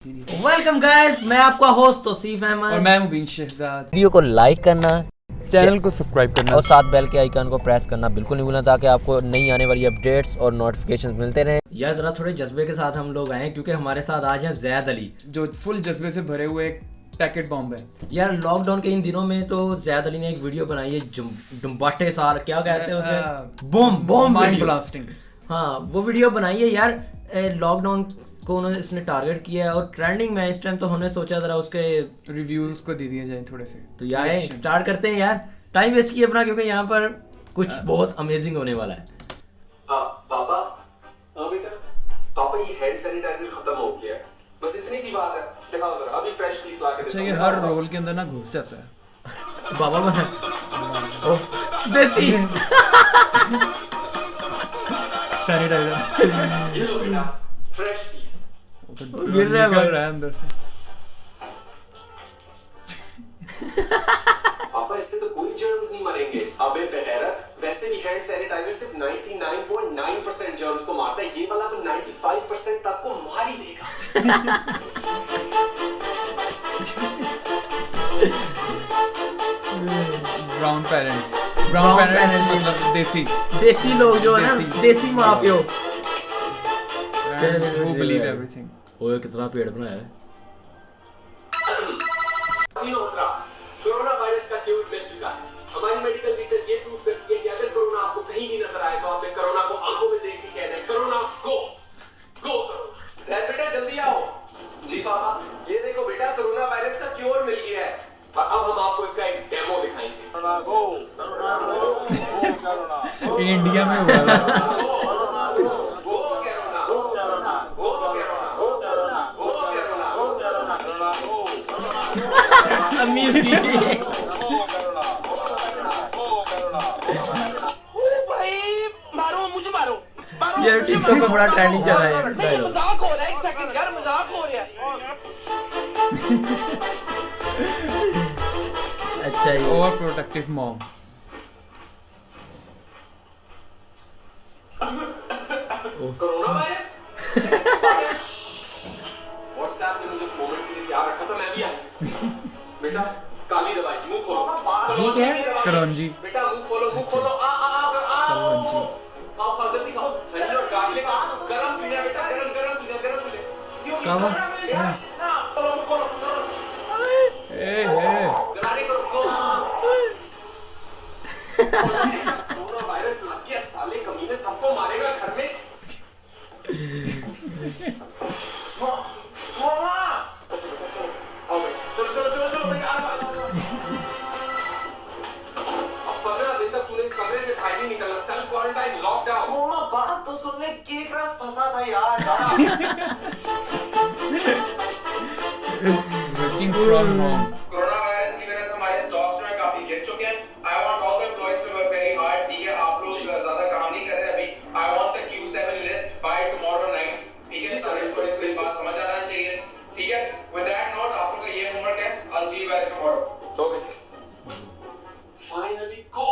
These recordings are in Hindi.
वेलकम गाइस, मैं आपका होस्ट तौसीफ अहमद और मैं मुबीन शहजाद। वीडियो को लाइक करना, चैनल को सब्सक्राइब करना और साथ बेल के आइकन को प्रेस करना बिल्कुल नहीं भूलना, ताकि आपको नई आने वाली अपडेट्स और नोटिफिकेशंस मिलते रहें। यार जरा थोड़े जज्बे के साथ हम लोग आए हैं क्योंकि हमारे साथ आज हैं जैद अली, जो फुल जज्बे से भरे हुए एक पैकेट बॉम्ब है। यार लॉकडाउन के इन दिनों में तो जैद अली ने एक वीडियो बनाई है डुम्बाटे सार, क्या कहते हैं उसे, बॉम्ब माइंड ब्लास्टिंग। हाँ, वो वीडियो बनाई है यार। लॉकडाउन को उन्होंने इसने टारगेट किया है और ट्रेंडिंग में इस टाइम, तो हमने सोचा जरा उसके रिव्यूज को दे दिए जाए थोड़े से। तो यार स्टार्ट करते हैं यार, टाइम वेस्ट किए अपना, क्योंकि यहाँ पर कुछ बहुत अमेजिंग होने वाला है। पापा, हाँ बेटा, पापा ये हैंड सैनिटाइजर खत्म हो गया है, बस इतनी सी बात है, दिखाओ जरा, अभी फ्रेश पीस ला के देता हूं। ये हर रोल के अंदर ना घुस जाता है। बाबा मैं देसी सैनिटाइजर ये लो बेटा, फ्रेश पीस। गिर रहा है निकल रहा है अंदर से। पापा इससे तो कोई जर्म्स नहीं मरेंगे। अबे बेगैरत, वैसे भी हैंड सैनिटाइजर सिर्फ 99.9% जर्म्स को मारता है, ये वाला तो 95% तक को मार ही देगा। ब्राउन पेरेंट्स मतलब देसी लोग जो है ना, देसी माँ प्यो, वो बिलीव एवरीथिंग। ओए कितना पेड़ बनाया है। कोरोना वायरस का क्यूर मिल चुका है। हमारी मेडिकल रिसर्च ये प्रूव करती है कि अगर कोरोना आपको कहीं भी नजर आए तो आपने कोरोना को आंखों में देख के कहना है, कोरोना गो गो। जैद बेटा जल्दी आओ। जी पापा, ये देखो बेटा, कोरोना वायरस का क्योर मिल गया है और अब हम आपको इसका एक डेमो दिखाएंगे। ये इंडिया में हुआ था। ये टिकटॉक पे बड़ा ट्रेंडिंग चल रहा है। मजाक हो रहा है, एक सेकंड यार, मजाक हो रहा है। अच्छा ये over protective mom. Corona virus WhatsApp ने मुझे इस मोमेंट के लिए तैयार रखा था, मैं भी आया। बेटा काली दवाई, मुंह खोलो। ये क्या है? करौंजी। बेटा मुंह खोलो, मुंह खोलो। आ आ आ खाओ खाओ, जल्दी खाओ। हरी और गार्लिक गरम पीना बेटा, गरम गरम पीना, गरम पीना। क्या हुआ? खोलो मुंह खोलो। गरारे करो को। कोरोना वायरस लग गया, साले कमीने सबको मारेगा घर में। चलो चलो चलो चलो बेटा, अब 15 दिन तक तूने इस कमरे से बाहर नहीं निकलना, सेल्फ क्वारंटाइन, लॉकडाउन। मामा बात तो सुन ले, केक रस फंसा था यार। Working from home. Corona virus की वजह से हमारे स्टॉक्स जो है काफी गिर चुके हैं। I want all the employees to work very hard. ठीक है, आप लोग ज्यादा काम नहीं कर रहे अभी। I want the Q7 list by tomorrow night. ठीक है, सारे एम्प्लॉइज को ये बात समझ आना चाहिए। ठीक है, विद दैट नोट आप लोग का ये होमवर्क है। I will see you guys tomorrow. Focus. Finally go.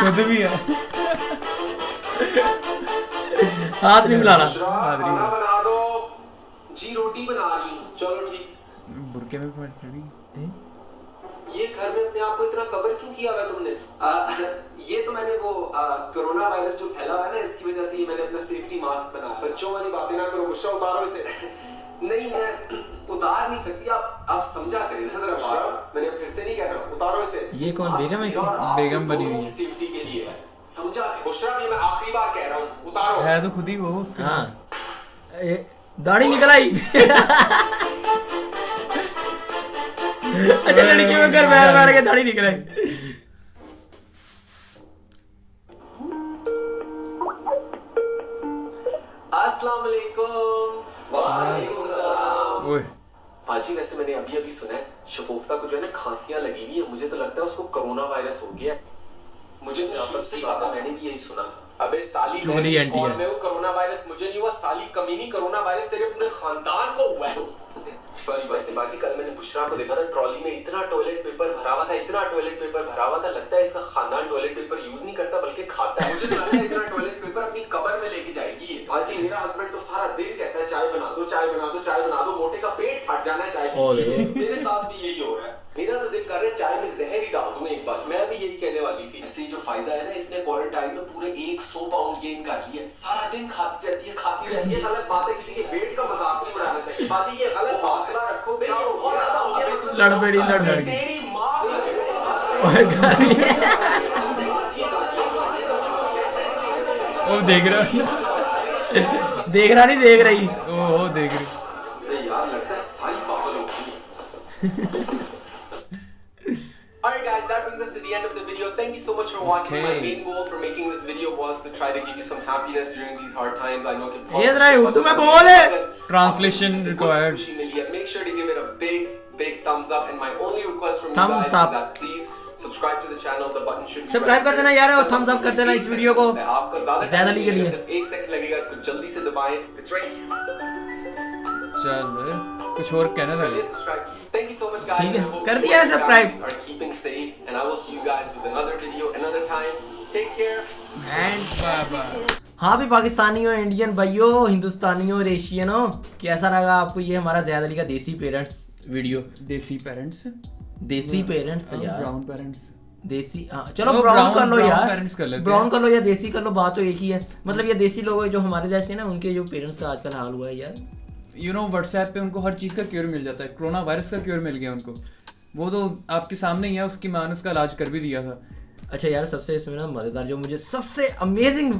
खुद भी है। हाथ नहीं मिलाना। खाना बना दो जी, रोटी बना रही हूँ। चलो ठीक। बुरके में पड़ रही। ये घर में अपने आप को इतना कवर क्यों किया हुआ तुमने? ये तो मैंने वो कोरोना वायरस जो फैला हुआ है ना, इसकी वजह से ये मैंने अपना सेफ्टी मास्क बनाया। बच्चों वाली बातें ना करो, गुस्सा उतारो इसे। नहीं, मैं उतार नहीं सकती, आप समझा करें ना जरा बात। मैंने फिर से नहीं कह रहा, उतारो इसे। ये कौन बेगम है? बेगम बनी हुई है। सेफ्टी के लिए है, समझा? बुशरा भी मैं आखिरी बार कह रहा हूँ, उतारो। है तो खुद ही वो। हाँ, दाढ़ी निकल आई। अच्छा, लड़की में घर बैठ के दाढ़ी निकल आई। अस्सलाम वालेकुम। वालेकुम सलाम। ओए पाजी, वैसे मैंने अभी अभी सुना है शगुफ्ता को जो है ना खांसियां लगी हुई है, मुझे तो लगता है उसको कोरोना वायरस हो गया है। मुझे सिर्फ बात है, मैंने भी यही सुना था। अबे साली मैं चोरी इस एंटी कॉल है। में हूँ, कोरोना वायरस मुझे नहीं हुआ, साली कमीनी, कोरोना वायरस तेरे पूरे खानदान को हुआ है। सॉरी वैसे बाजी, कल मैंने बुशरा को देखा था ट्रॉली में इतना टॉयलेट पेपर भरा हुआ था, इतना टॉयलेट पेपर भरा हुआ था, लगता है इसका खानदान टॉयलेट पेपर यूज नहीं करता बल्कि खाता है। मुझे तो लगता है इतना टॉयलेट पेपर अपनी कब्र में लेके जाएगी ये। बाजी मेरा हस्बैंड तो सारा दिन कहता है चाय बना दो, चाय बना दो, चाय बना दो, मोटे का पेट फट जाना है चाय पी के। मेरे साथ भी यही हो रहा है। मेरा तो दिल कर रहा है चाय में जहर ही डाल दूं एक बार। मैं भी यही कहने वाली थी। ऐसे जो फाइजा है ना, इसने क्वारंटाइन में पूरे 100 पाउंड गेन कर लिया। सारा दिन खाती रहती है, खाती रहती है। गलत बात है, किसी के वेट का मजाक नहीं उड़ाना चाहिए। बाजी ये गलत हौसला रखो, मेरे ये बहुत ज्यादा हौसला। लड़ तेरी माँ वो देख रहा देख रहा नहीं देख रही। ओ देख रही। यार लगता है सारी पागल हो गई। Alright guys, that brings us to the end of the video. Thank you so much for watching. Okay. My main goal for making this video was to try to give you some happiness during these hard times. I know कि ये जरा उर्दू में बोल। Translation required. खुशी मिली है। Make sure to give it a big thumbs up. And my only request from you Thumbs guys up. is that please subscribe to the channel. The button should be subscribe कर देना यार और thumbs up कर देना इस वीडियो को। आपका ज्यादा ज़्यादा के लिए। सिर्फ 1 सेकंड लगेगा, इसको जल्दी से दबाएं। It's right here. चल कुछ और कहना था। Please subscribe. Thank you so much guys. ठीक है, I hope कर you दिया है and your subscribe। families are keeping safe, and I will see you guys with another video another time. Take care. बाबा हाँ भी पाकिस्तानियों, इंडियन भाइयों, हिंदुस्तानियों और एशियनों, कैसा लगा आपको ये हमारा ज़ैद अली का देसी पेरेंट्स वीडियो? देसी पेरेंट्स, देसी पेरेंट्स यार, ब्राउन पेरेंट्स। देसी, हाँ चलो वो ब्राउन कर लो brown यार, parents कर लेते ब्राउन हैं। कर लो या देसी कर लो, बात तो एक ही है। मतलब ये देसी लोग जो हमारे जैसे ना, उनके जो पेरेंट्स का आजकल हाल हुआ है यार। यू नो व्हाट्सएप पे उनको हर चीज़ का क्योर मिल जाता है। कोरोना वायरस का क्योर मिल गया उनको, वो तो आपके सामने ही है। उसकी माँ ने उसका इलाज कर भी दिया था। अच्छा यार, सबसे इसमें ना मज़ेदार जो मुझे सबसे अमेजिंग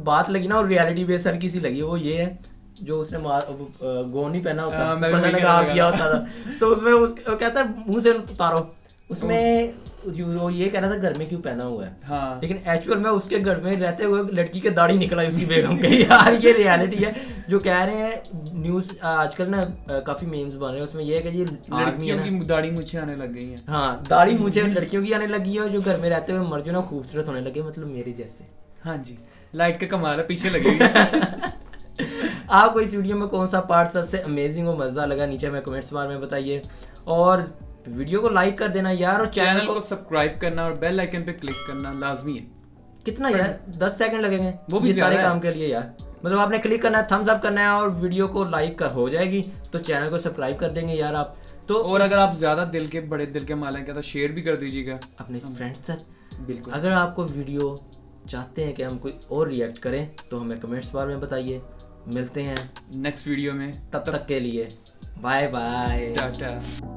बात लगी ना, और रियलिटी बेस हर किसी लगी, वो ये है जो उसने गोन नहीं पहना होता, मैं भी पता वही लगा कहने किया लगा। होता था, तो उसमें वो कहता है मुंह से उतारो, उसमें वो ये कह रहा था घर में क्यों पहना हुआ है। हाँ। लेकिन एक्चुअल में उसके घर में रहते हुए लड़की के दाढ़ी निकला उसकी बेगम के। यार ये रियलिटी है जो कह रहे हैं न्यूज़ आजकल ना, काफी मीम्स बन रहे हैं उसमें, ये है कि ये आदमी है लड़कियों ना, की दाढ़ी मुझे आने लग गई हैं। हाँ दाढ़ी मुझे लड़कियों की आने लगी है, जो घर में रहते हुए मर जो ना खूबसूरत होने लगे, मतलब मेरे जैसे। हाँ जी, लाइट का कमाल है, पीछे लगेगी। आपको इस वीडियो में कौन सा पार्ट सबसे अमेजिंग और मज़ेदार लगा, नीचे हमें कमेंट्स बार में बताइए, और वीडियो को लाइक कर देना यार, और चैनल को सब्सक्राइब करना और बेल आइकन पे क्लिक करना लाजमी है। कितना यार 10 सेकंड लगेंगे वो भी ये सारे ज़्यादा है। काम के लिए यार। मतलब आपने क्लिक करना है, थम्स अप करना है और वीडियो को लाइक हो जाएगी, तो चैनल को सब्सक्राइब कर देंगे यार आप। तो और अगर आप ज्यादा बड़े दिल के मालिक हैं तो शेयर भी कर दीजिएगा अपने फ्रेंड्स तक। बिल्कुल। अगर आपको वीडियो चाहते हैं कि हम कोई और रिएक्ट करें तो हमें कमेंट्स बार में बताइए। मिलते हैं नेक्स्ट वीडियो में, तब तक के लिए बाय बाय। टाटा।